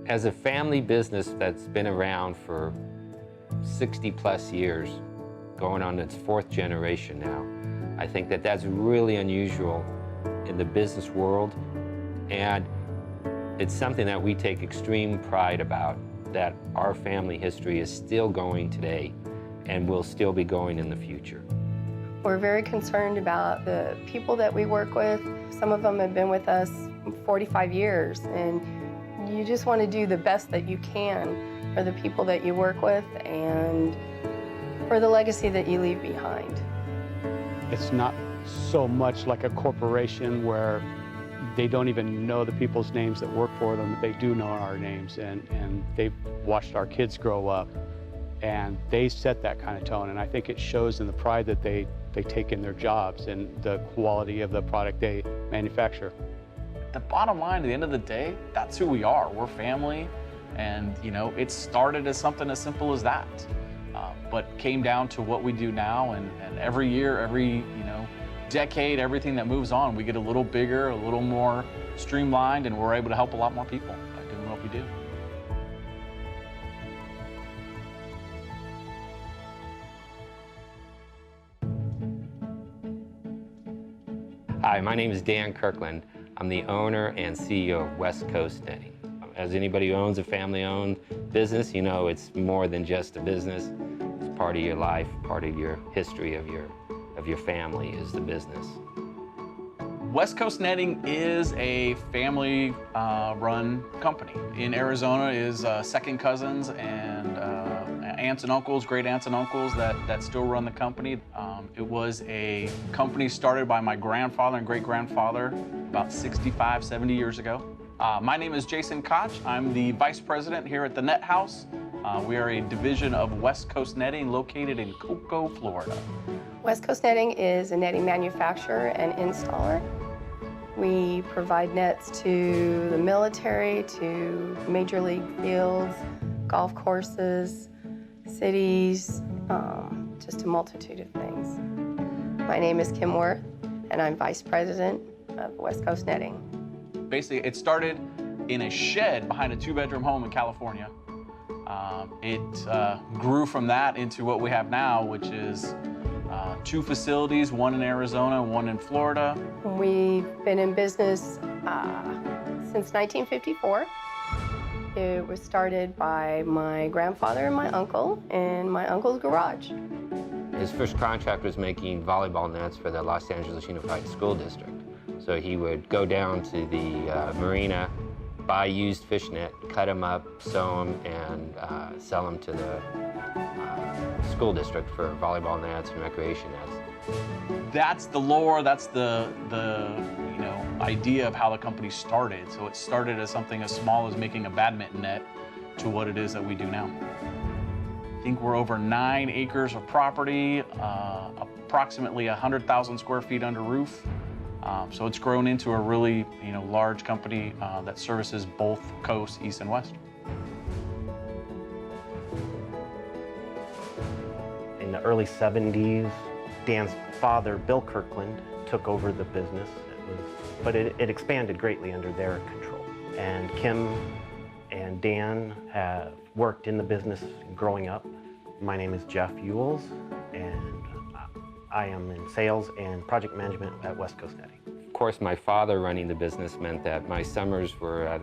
As a family business that's been around for 60+ years, going on its 4th generation now, I think that that's really unusual in the business world, and it's something that we take extreme pride about, that our family history is still going today and will still be going in the future. We're very concerned about the people that we work with. Some of them have been with us 45 years, and you just want to do the best that you can for the people that you work with and for the legacy that you leave behind. It's not so much like a corporation where they don't even know the people's names that work for them. They do know our names, and they've watched our kids grow up, and they set that kind of tone. And I think it shows in the pride that they take in their jobs and the quality of the product they manufacture. The bottom line, at the end of the day, that's who we are. We're family, and you know, it started as something as simple as that, but came down to what we do now, and every year, every decade, everything that moves on, we get a little bigger, a little more streamlined, and we're able to help a lot more people by doing what we do. Hi, my name is Dan Kirkland. I'm the owner and CEO of West Coast Netting. As anybody who owns a family-owned business, you know it's more than just a business. It's part of your life, part of your history of your family is the business. West Coast Netting is a family-run company. In Arizona is second cousins and aunts and uncles, great aunts and uncles that still run the company. It was a company started by my grandfather and great-grandfather about 65, 70 years ago. My name is Jason Koch. I'm the vice president here at the Net House. We are a division of West Coast Netting located in Cocoa, Florida. West Coast Netting is a netting manufacturer and installer. We provide nets to the military, to major league fields, golf courses, cities, just a multitude of things. My name is Kim Worth, and I'm vice president of West Coast Netting. Basically, it started in a shed behind a 2-bedroom home in California. It grew from that into what we have now, which is 2 facilities, one in Arizona, one in Florida. We've been in business since 1954. It was started by my grandfather and my uncle in my uncle's garage. His first contract was making volleyball nets for the Los Angeles Unified School District. So he would go down to the marina, buy used fish net, cut them up, sew them, and sell them to the school district for volleyball nets and recreation nets. That's the lore, that's the idea of how the company started. So it started as something as small as making a badminton net to what it is that we do now. I think we're over 9 acres of property, approximately 100,000 square feet under roof. So it's grown into a really, large company that services both coasts, east and west. In the early 70s, Dan's father, Bill Kirkland, took over the business. But it expanded greatly under their control. And Kim and Dan have worked in the business growing up. My name is Jeff Ewells, and I am in sales and project management at West Coast Netting. Of course, my father running the business meant that my summers were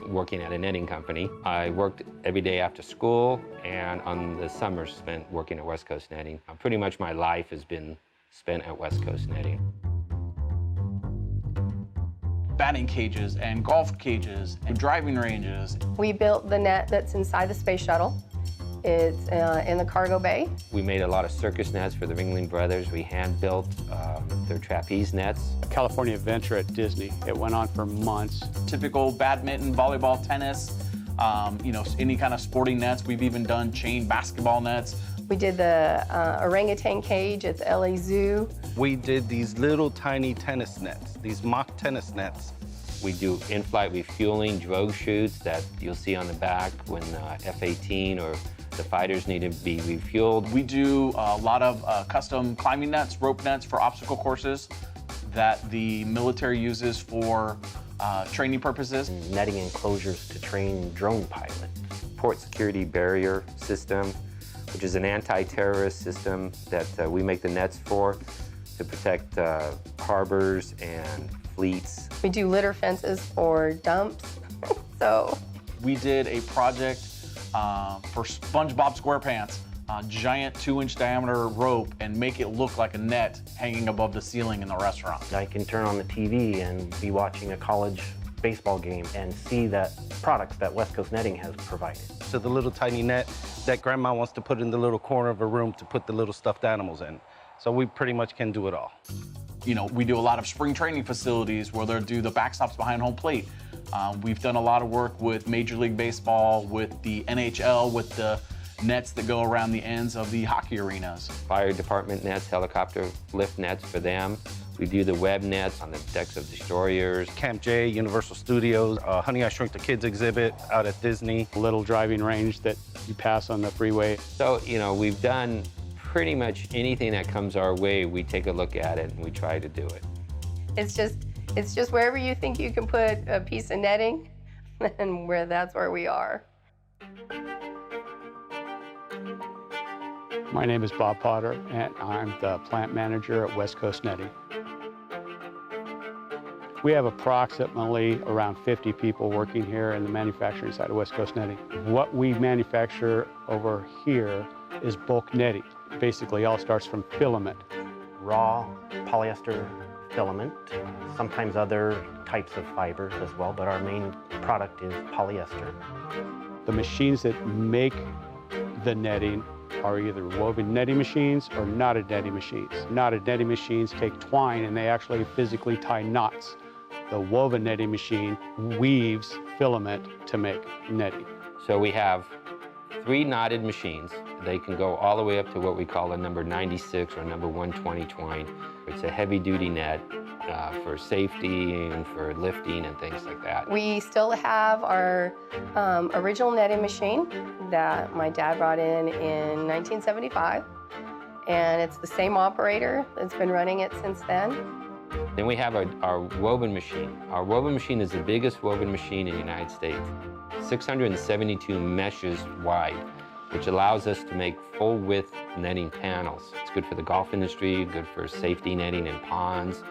working at a netting company. I worked every day after school, and on the summers spent working at West Coast Netting. Pretty much my life has been spent at West Coast Netting. Batting cages and golf cages and driving ranges. We built the net that's inside the space shuttle. It's in the cargo bay. We made a lot of circus nets for the Ringling Brothers. We hand-built their trapeze nets. California Adventure at Disney. It went on for months. Typical badminton, volleyball, tennis, any kind of sporting nets. We've even done chain basketball nets. We did the orangutan cage at the LA Zoo. We did these little tiny tennis nets, these mock tennis nets. We do in-flight refueling drogue chutes that you'll see on the back when F-18 or the fighters need to be refueled. We do a lot of custom climbing nets, rope nets for obstacle courses that the military uses for training purposes. Netting enclosures to train drone pilots. Port security barrier system, which is an anti-terrorist system that we make the nets for to protect harbors and fleets. We do litter fences for dumps. So We did a project for SpongeBob SquarePants, a giant 2-inch diameter rope, and make it look like a net hanging above the ceiling in the restaurant. I can turn on the TV and be watching a college baseball game and see that products that West Coast Netting has provided. To the little tiny net that grandma wants to put in the little corner of her room to put the little stuffed animals in. So we pretty much can do it all. You know, we do a lot of spring training facilities where they'll do the backstops behind home plate. We've done a lot of work with Major League Baseball, with the NHL, with the nets that go around the ends of the hockey arenas. Fire department nets, helicopter lift nets for them. We do the web nets on the decks of destroyers. Camp J, Universal Studios, Honey, I Shrunk the Kids exhibit out at Disney. A little driving range that you pass on the freeway. So, you know, we've done pretty much anything that comes our way, we take a look at it and we try to do it. it's just wherever you think you can put a piece of netting, and that's where we are. My name is Bob Potter, and I'm the plant manager at West Coast Netting. We have approximately around 50 people working here in the manufacturing side of West Coast Netting. What we manufacture over here is bulk netting. Basically, all starts from filament. Raw polyester filament, sometimes other types of fibers as well, but our main product is polyester. The machines that make the netting are either woven netting machines or knotted netting machines. Knotted netting machines take twine and they actually physically tie knots. The woven netting machine weaves filament to make netting. So we have 3 knotted machines. They can go all the way up to what we call a number 96 or number 120 twine. It's a heavy-duty net for safety and for lifting and things like that. We still have our original netting machine that my dad brought in 1975, and it's the same operator that's been running it since then. Then we have our woven machine. Our woven machine is the biggest woven machine in the United States. 672 meshes wide, which allows us to make full width netting panels. It's good for the golf industry, good for safety netting in ponds,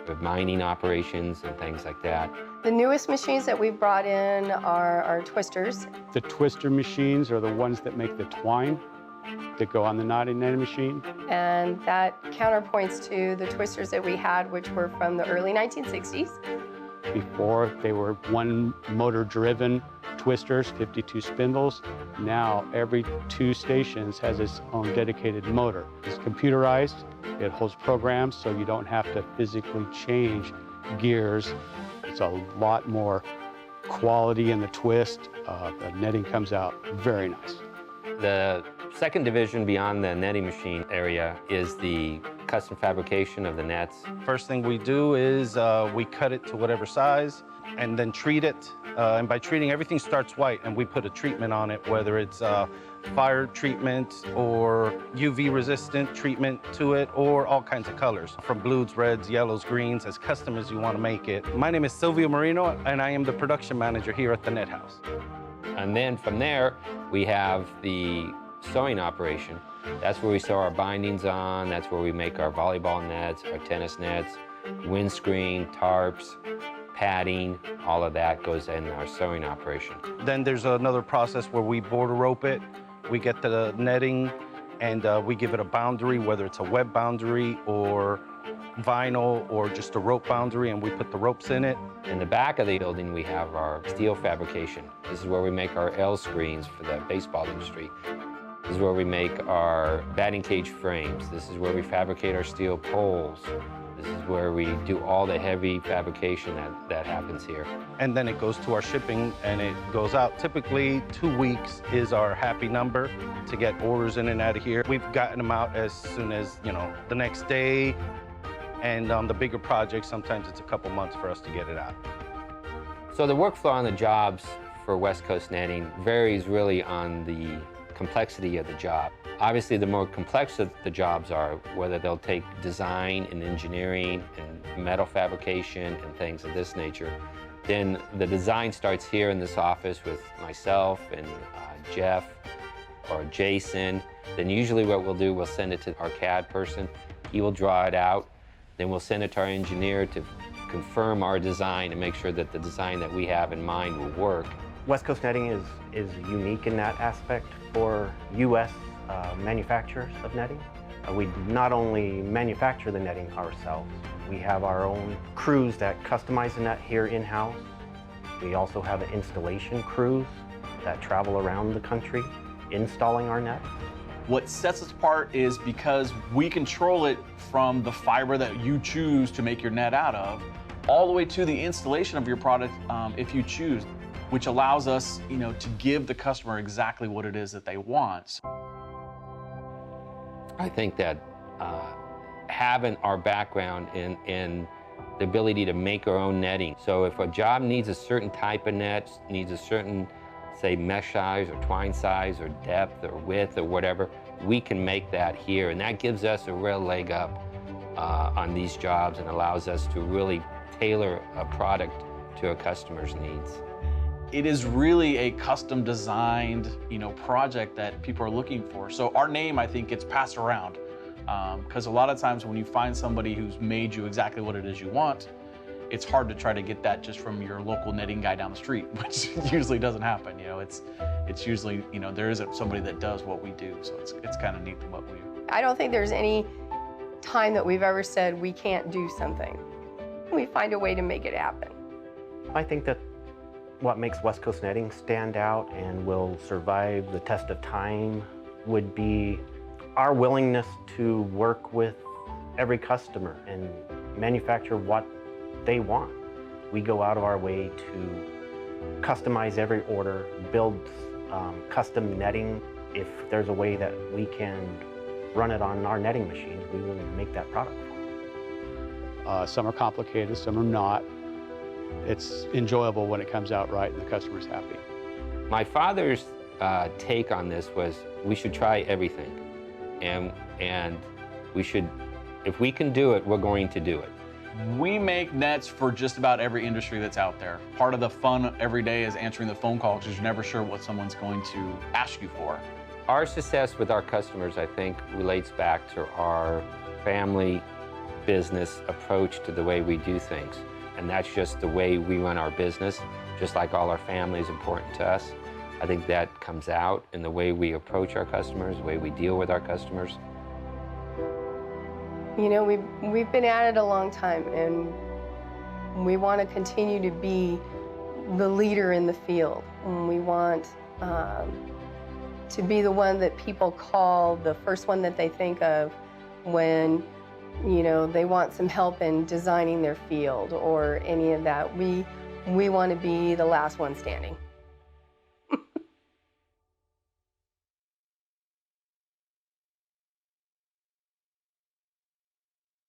for mining operations and things like that. The newest machines that we've brought in are our twisters. The twister machines are the ones that make the twine that go on the knotted netting machine. And that counterpoints to the twisters that we had, which were from the early 1960s. Before, they were one motor-driven twisters, 52 spindles. Now, every 2 stations has its own dedicated motor. It's computerized. It holds programs, so you don't have to physically change gears. It's a lot more quality in the twist. The netting comes out very nice. The second division beyond the netting machine area is the custom fabrication of the nets. First thing we do is we cut it to whatever size and then treat it. And by treating, everything starts white and we put a treatment on it, whether it's fire treatment or UV resistant treatment to it, or all kinds of colors, from blues, reds, yellows, greens, as custom as you want to make it. My name is Silvio Marino and I am the production manager here at the Net House. And then from there, we have the sewing operation. That's where we sew our bindings on. That's where we make our volleyball nets, our tennis nets, windscreen, tarps, padding. All of that goes in our sewing operation. Then there's another process where we border rope it. We get the netting and we give it a boundary, whether it's a web boundary or vinyl or just a rope boundary, and we put the ropes in it. In the back of the building, we have our steel fabrication. This is where we make our L screens for the baseball industry. This is where we make our batting cage frames. This is where we fabricate our steel poles. This is where we do all the heavy fabrication that happens here. And then it goes to our shipping and it goes out. Typically 2 weeks is our happy number to get orders in and out of here. We've gotten them out as soon as, the next day. And on the bigger projects, sometimes it's a couple months for us to get it out. So the workflow on the jobs for West Coast Netting varies really on the complexity of the job. Obviously, the more complex the jobs are, whether they'll take design and engineering and metal fabrication and things of this nature, Then the design starts here in this office with myself and Jeff or Jason. Then usually what we'll do, we'll send it to our CAD person. He will draw it out. Then we'll send it to our engineer to confirm our design and make sure that the design that we have in mind will work. West Coast Netting is unique in that aspect for U.S. Manufacturers of netting. We not only manufacture the netting ourselves, we have our own crews that customize the net here in-house. We also have installation crews that travel around the country installing our net. What sets us apart is because we control it from the fiber that you choose to make your net out of, all the way to the installation of your product if you choose, which allows us, to give the customer exactly what it is that they want. I think that having our background in the ability to make our own netting. So if a job needs a certain type of net, needs a certain, say, mesh size or twine size or depth or width or whatever, we can make that here. And that gives us a real leg up on these jobs and allows us to really tailor a product to a customer's needs. It is really a custom designed, project that people are looking for. So our name, I think, gets passed around because a lot of times when you find somebody who's made you exactly what it is you want, it's hard to try to get that just from your local netting guy down the street, which usually doesn't happen. It's usually, there isn't somebody that does what we do. So it's kind of neat what we do. I don't think there's any time that we've ever said we can't do something. We find a way to make it happen. I think that what makes West Coast Netting stand out and will survive the test of time would be our willingness to work with every customer and manufacture what they want. We go out of our way to customize every order, build custom netting. If there's a way that we can run it on our netting machines, we will make that product for them. Some are complicated, some are not. It's enjoyable when it comes out right and the customer's happy. My father's take on this was we should try everything. And we should, if we can do it, we're going to do it. We make nets for just about every industry that's out there. Part of the fun every day is answering the phone call because you're never sure what someone's going to ask you for. Our success with our customers, I think, relates back to our family business approach to the way we do things. And that's just the way we run our business, just like all our family is important to us. I think that comes out in the way we approach our customers, the way we deal with our customers. We've been at it a long time, and we want to continue to be the leader in the field. And we want to be the one that people call, the first one that they think of when they want some help in designing their field or any of that. We want to be the last one standing.